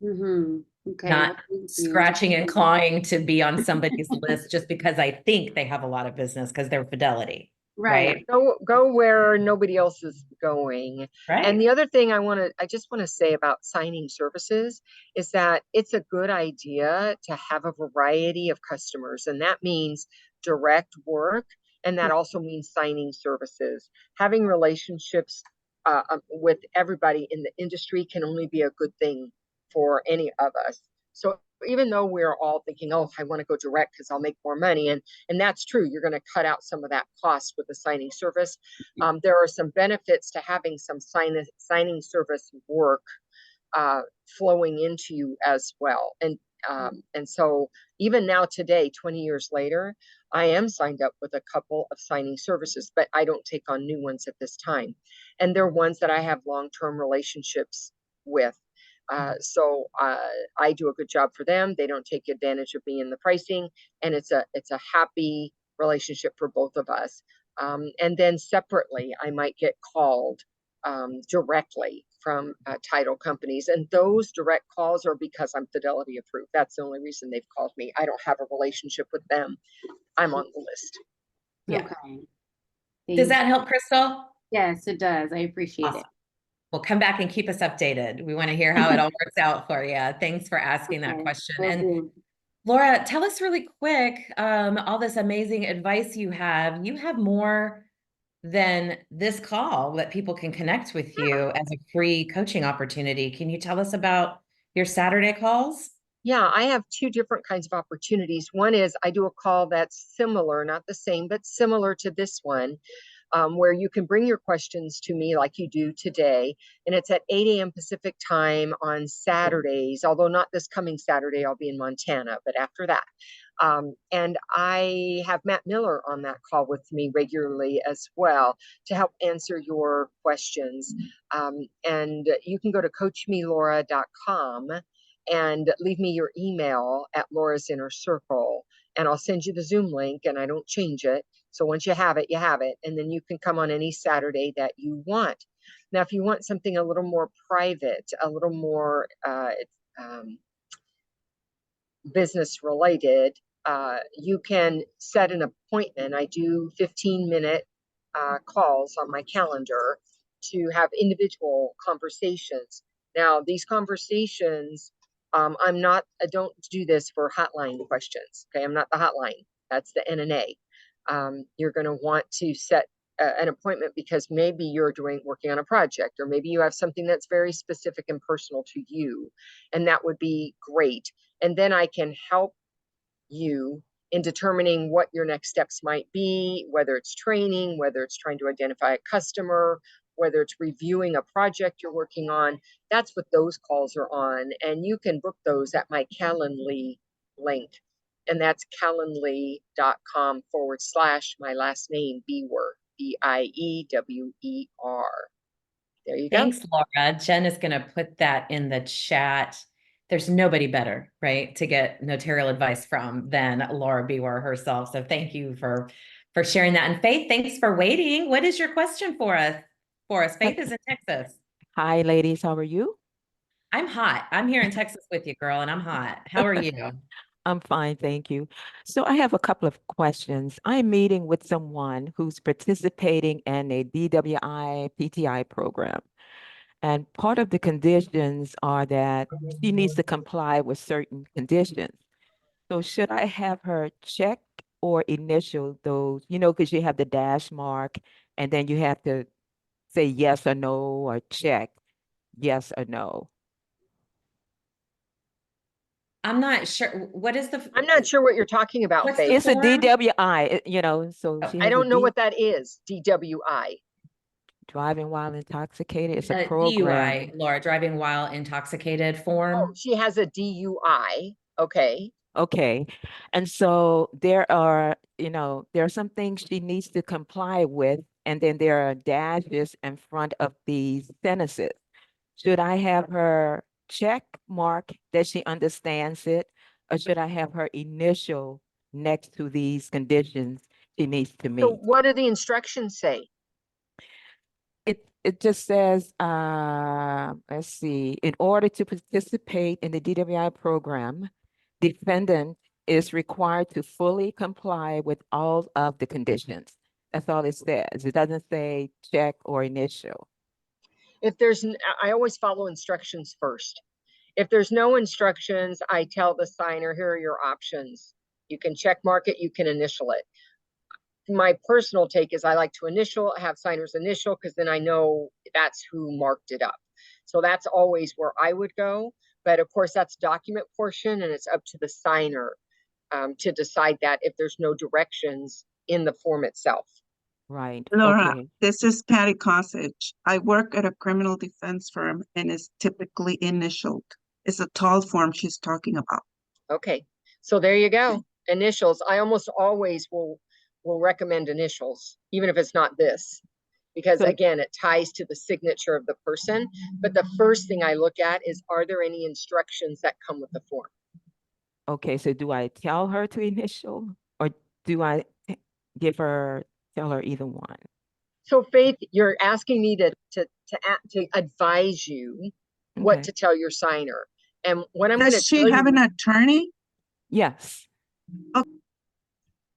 Okay. Not scratching and clawing to be on somebody's list just because I think they have a lot of business because they're Fidelity. Right. Go where nobody else is going. Right. And the other thing I just want to say about signing services is that it's a good idea to have a variety of customers, and that means direct work, and that also means signing services. Having relationships with everybody in the industry can only be a good thing for any of us. So even though we're all thinking, oh, I want to go direct because I'll make more money. And that's true. You're going to cut out some of that cost with the signing service. There are some benefits to having some signing service work flowing into you as well. And so even now today, 20 years later, I am signed up with a couple of signing services, but I don't take on new ones at this time. And they're ones that I have long-term relationships with. So I do a good job for them. They don't take advantage of me in the pricing, and it's a happy relationship for both of us. And then separately, I might get called directly from title companies, and those direct calls are because I'm Fidelity approved. That's the only reason they've called me. I don't have a relationship with them. I'm on the list. Yeah. Okay. Does Thank that help, Crystal? Yes, it does. I appreciate Awesome. it. Well, come back and keep us updated. We want to hear how it all works out for you. Thanks for asking that Okay, question. will And do. Laura, tell us really quick, all this amazing advice you have. You have more than this call that people can connect with you as a free coaching opportunity. Can you tell us about your Saturday calls? Yeah, I have two different kinds of opportunities. One is I do a call that's similar, not the same, but similar to this one, where you can bring your questions to me like you do today. And it's at 8 a.m. Pacific time on Saturdays, although not this coming Saturday, I'll be in Montana, but after that. And I have Matt Miller on that call with me regularly as well to help answer your questions. And you can go to coachmelaura.com and leave me your email at Laura's Inner Circle, and I'll send you the Zoom link, and I don't change it. So once you have it, you have it. And then you can come on any Saturday that you want. Now, if you want something a little more private, a little more business related, you can set an appointment. I do 15-minute calls on my calendar to have individual conversations. Now, these conversations, I don't do this for hotline questions. Okay, I'm not the hotline. That's the NNA. You're going to want to set an appointment because maybe you're working on a project, or maybe you have something that's very specific and personal to you, and that would be great. And then I can help you in determining what your next steps might be, whether it's training, whether it's trying to identify a customer, whether it's reviewing a project you're working on. That's what those calls are on. And you can book those at my Calendly link. And that's calendly.com/ my last name, Biewer, Biewer. There you go. Thanks, Laura. Jen is going to put that in the chat. There's nobody better, right, to get notarial advice from than Laura Biewer herself. So thank you for sharing that. And Faith, thanks for waiting. What is your question for us? Faith is in Texas. Hi, ladies. How are you? I'm hot. I'm here in Texas with you, girl, and I'm hot. How are you? I'm fine, thank you. So I have a couple of questions. I'm meeting with someone who's participating in a DWI PTI program. And part of the conditions are that she needs to comply with certain conditions. So should I have her check or initial those, because you have the dash mark and then you have to say yes or no or check yes or no. I'm not sure. What is I'm not sure what you're talking about, What's Faith. the It's a form? DWI, so she I has a don't know what that is, DWI. driving while intoxicated. It's a program. DUI, Laura, driving while intoxicated Oh, form. she has a DUI. Okay. Okay. And so there are some things she needs to comply with, and then there are dashes in front of these sentences. Should I have her check mark that she understands it, or should I have her initial next to these conditions she needs to So meet? what do the instructions say? It just says, let's see, in order to participate in the DWI program, defendant is required to fully comply with all of the conditions. That's all it says. It doesn't say check or initial. I always follow instructions first. If there's no instructions, I tell the signer, here are your options. You can check mark it, you can initial it. My personal take is I like to have signers initial, because then I know that's who marked it up. So that's always where I would go. But of course, that's document portion, and it's up to the signer to decide that if there's no directions in the form itself. Right. Laura, Okay. this is Patty Cosage. I work at a criminal defense firm and it's typically initialed. It's a tall form she's talking about. Okay, so there you go. Initials. I almost always will recommend initials, even if it's not this, because So- again, it ties to the signature of the person. But the first thing I look at is, are there any instructions that come with the form? Okay, so do I tell her to initial or do I tell her either one? So Faith, you're asking me to advise you what Okay. to tell your signer. And what I'm going to Does she tell have you, an attorney? Yes.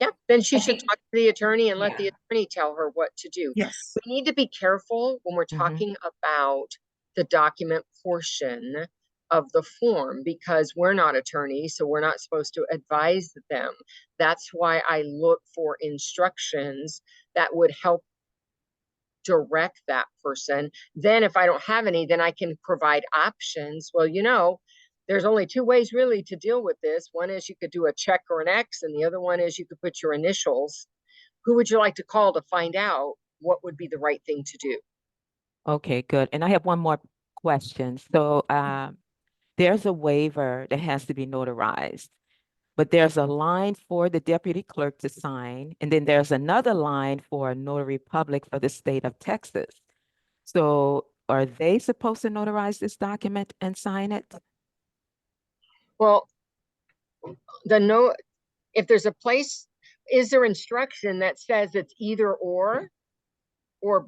yeah, then she I should think- talk to the attorney and let the Yeah. attorney tell her what to do. Yes. We need to be careful when we're Mhm. talking about the document portion of the form, because we're not attorneys, so we're not supposed to advise them. That's why I look for instructions that would help direct that person. Then if I don't have any, then I can provide options. Well, there's only two ways really to deal with this. One is you could do a check or an X, and the other one is you could put your initials. Who would you like to call to find out what would be the right thing to do? Okay, good. And I have one more question. So there's a waiver that has to be notarized, but there's a line for the deputy clerk to sign, and then there's another line for a notary public for the state of Texas. So are they supposed to notarize this document and sign it? Well, if there's a place, is there instruction that says it's either or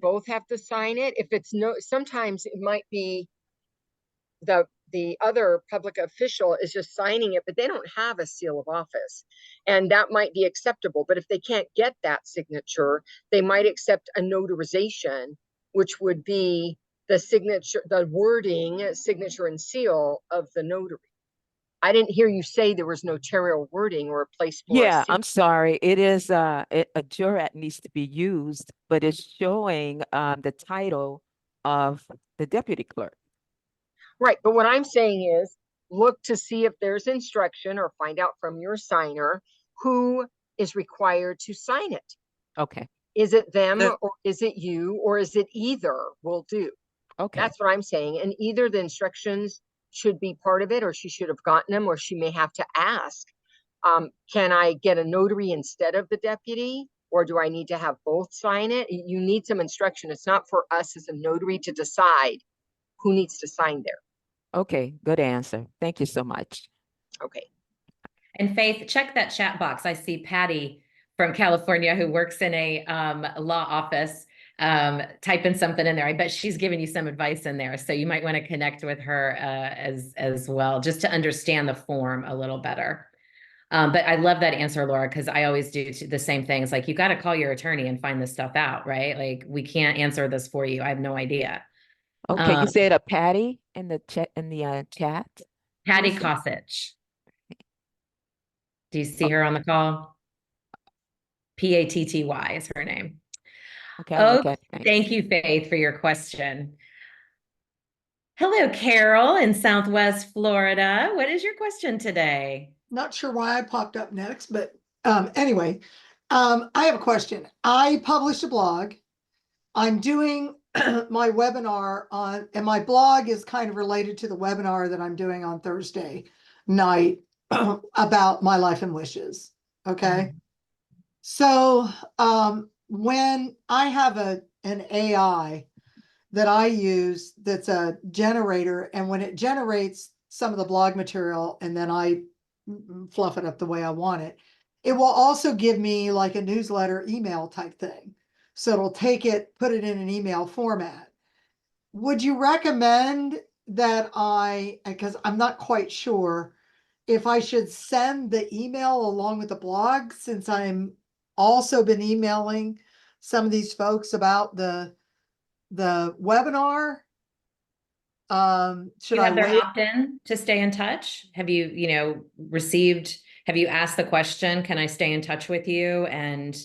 both have to sign it? If it's no, sometimes it might be the other public official is just signing it, but they don't have a seal of office, and that might be acceptable. But if they can't get that signature, they might accept a notarization, which would be the signature, the wording, signature and seal of the notary. I didn't hear you say there was notarial wording or a place for a Yeah, seal. I'm sorry. It is a jurat needs to be used, but it's showing the title of the deputy clerk. Right, but what I'm saying is, look to see if there's instruction or find out from your signer who is required to sign it. Okay. Is it them The- or is it you or is it either will do? Okay. That's what I'm saying. And either the instructions should be part of it, or she should have gotten them, or she may have to ask, can I get a notary instead of the deputy? Or do I need to have both sign it? You need some instruction. It's not for us as a notary to decide who needs to sign there. Okay, good answer. Thank you so much. Okay. And Faith, check that chat box. I see Patty from California who works in a law office typing something in there. I bet she's giving you some advice in there. So you might want to connect with her as well, just to understand the form a little better. But I love that answer, Laura, because I always do the same things. Like, you got to call your attorney and find this stuff out, right? Like, we can't answer this for you. I have no idea. Okay, you said a Patty in the chat chat. Patty Who's that? Cosich. Do you see her on the call? Patty is her name. Okay, I'll look Oh, at it. thank you, Faith, for your question. Hello, Carol in Southwest Florida. What is your question today? Not sure why I popped up next, but anyway, I have a question. I published a blog. I'm doing my webinar on, and my blog is kind of related to the webinar that I'm doing on Thursday night about my life and wishes. Okay. So when I have an AI that I use that's a generator, and when it generates some of the blog material and then I fluff it up the way I want it, it will also give me like a newsletter email type thing. So it'll take it, put it in an email format. Would you recommend that because I'm not quite sure if I should send the email along with the blog, since I'm also been emailing some of these folks about the webinar? Should You I have their wait? opt-in to stay in touch? Have you, have you asked the question, can I stay in touch with you? And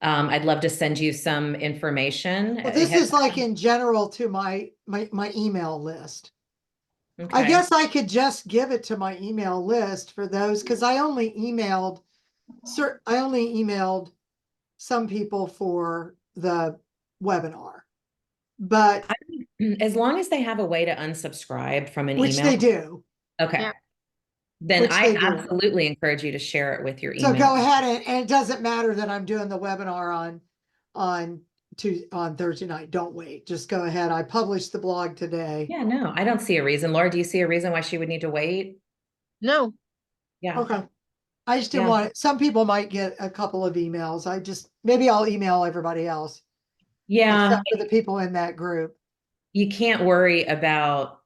I'd love to send you some information. Well, this is like in general to my email list. I Okay. guess I could just give it to my email list for those, because I only emailed some people for the webinar. But As long as they have a way to unsubscribe from an which email. they do. Okay. Yeah. Then Which I they do. absolutely encourage you to share it with your So email. go ahead and it doesn't matter that I'm doing the webinar on Thursday night. Don't wait. Just go ahead. I published the blog today. Yeah, no, I don't see a reason. Laura, do you see a reason why she would need to wait? No, Yeah. Okay. I just didn't Yeah. want it. Some people might get a couple of emails. Maybe I'll email everybody else Yeah, except for the people in that group. you can't worry about,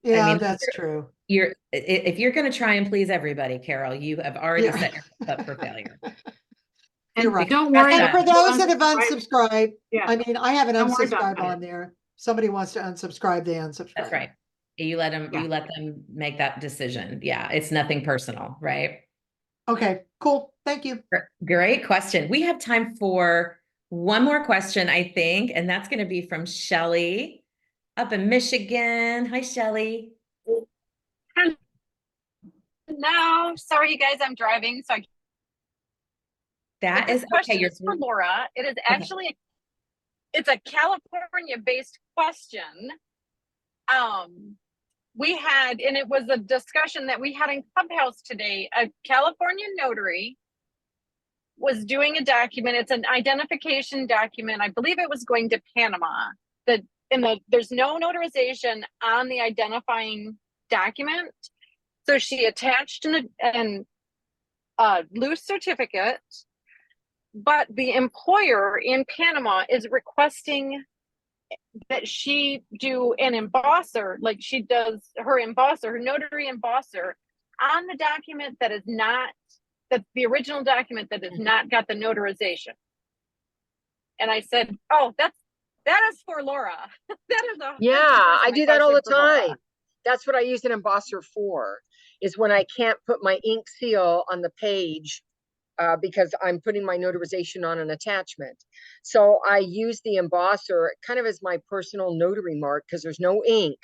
Yeah, mean, that's true. if you're going to try and please everybody, Carol, you have already Yeah. set yourself up for failure. You're And right. don't worry And about for those that have unsubscribe. unsubscribed, Yeah. I mean, I have an Don't worry about unsubscribe it. on there. Somebody wants to unsubscribe, they unsubscribe. That's right. You let them make that decision. Yeah, it's nothing personal, right? Okay, cool. Thank you. Great question. We have time for one more question, I think, and that's going to be from Shelly up in Michigan. Hi, Shelly. No, sorry, you guys, I'm driving, so That this is question okay. is for Laura. It is actually it's a California-based question. We had, and it was a discussion that we had in Clubhouse today. A California notary was doing a document. It's an identification document. I believe it was going to Panama. There's no notarization on the identifying document. So she attached a loose certificate, but the employer in Panama is requesting that she do an embosser, like she does her notary embosser on the document that is not, that's the original document that has not got the notarization. And I said, oh, that is for Laura. That is I do that all the time. Laura. That's what I use an embosser for, is when I can't put my ink seal on the page because I'm putting my notarization on an attachment. So I use the embosser kind of as my personal notary mark because there's no ink.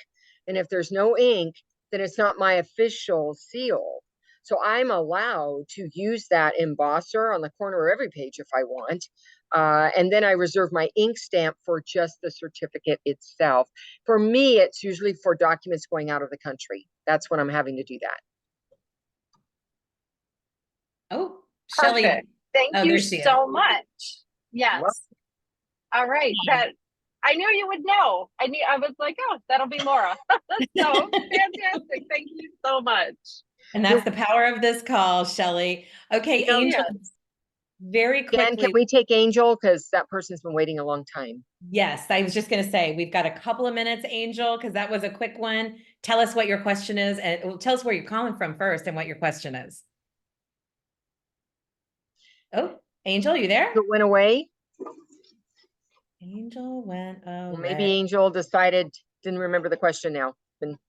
And if there's no ink, then it's not my official seal. So I'm allowed to use that embosser on the corner of every page if I want. And then I reserve my ink stamp for just the certificate itself. For me, it's usually for documents going out of the country. That's when I'm having to do that. Oh, Shelly. Perfect. Thank you so much. Yes. All right. That I knew you would know. I was like, oh, that'll be Laura. So fantastic. Thank you so much. And that's the power of this call, Shelly. Okay, Angel, very quickly. Dan, can we take Angel? Because that person's been waiting a long time. Yes, I was just going to say, we've got a couple of minutes, Angel, because that was a quick one. Tell us what your question is, and tell us where you're calling from first and what your question is. Oh, Angel, you there? It went away. Angel went away. Well, maybe Angel didn't remember the question now.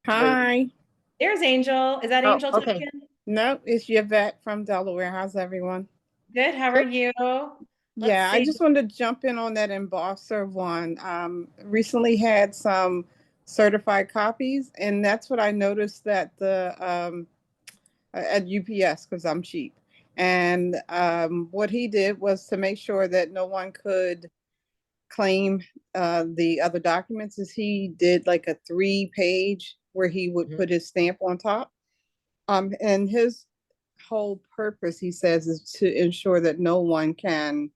Hi. There's Angel. Is that Angel okay. talking? No, it's Yvette from Delaware. How's everyone? Good. How are you? Yeah, I just wanted to jump in on that embosser one. Recently had some certified copies, and that's what I noticed that the at UPS, because I'm cheap. And what he did was to make sure that no one could claim the other documents, is he did like a 3-page where he would put his stamp on top. And his whole purpose, he says, is to ensure that no one can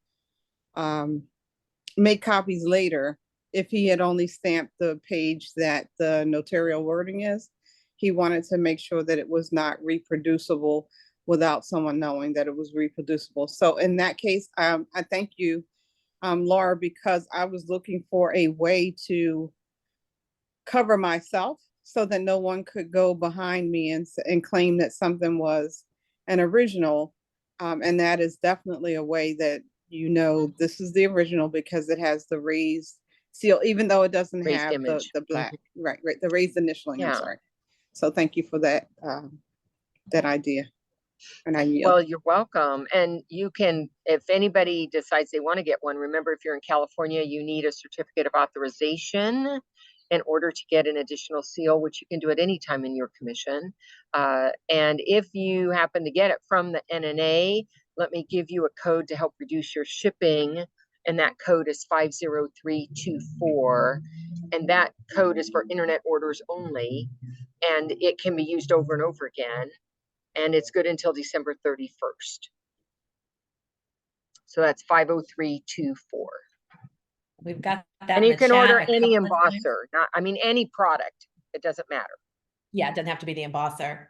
make copies later. If he had only stamped the page that the notarial wording is, he wanted to make sure that it was not reproducible without someone knowing that it was reproducible. So in that case, I thank you, Laura, because I was looking for a way to cover myself so that no one could go behind me and claim that something was an original. And that is definitely a way that this is the original, because it has the raised seal, even though it doesn't have the black, right, the raised initialing. I'm sorry. So thank you for that that idea. And I yield. Well, you're welcome. And you can, if anybody decides they want to get one, remember, if you're in California, you need a certificate of authorization. in order to get an additional seal, which you can do at any time in your commission. And if you happen to get it from the NNA, let me give you a code to help reduce your shipping. And that code is 50324. And that code is for internet orders only. And it can be used over and over again. And it's good until December 31st. So that's 50324. We've got that And in you the can chat order a any couple of times. embosser, any product. It doesn't matter. Yeah, it doesn't have to be the embosser.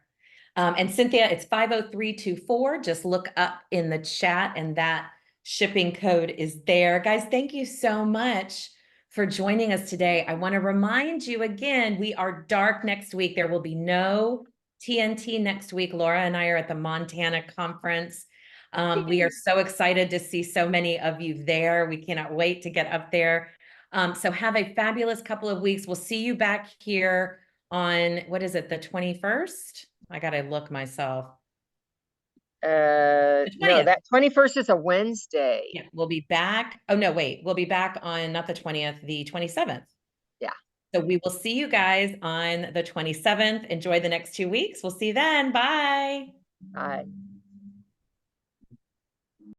And Cynthia, it's 50324. Just look up in the chat and that shipping code is there. Guys, thank you so much for joining us today. I want to remind you again, we are dark next week. There will be no TNT next week. Laura and I are at the Montana conference. We are so excited to see so many of you there. We cannot wait to get up there. So have a fabulous couple of weeks. We'll see you back here on, what is it, the 21st? I gotta look myself. No, 20th. that 21st is a Wednesday. Yeah, we'll be back. Oh, no, wait, we'll be back on not the 20th, the 27th. Yeah. So we will see you guys on the 27th. Enjoy the next 2 weeks. We'll see you then. Bye. Bye.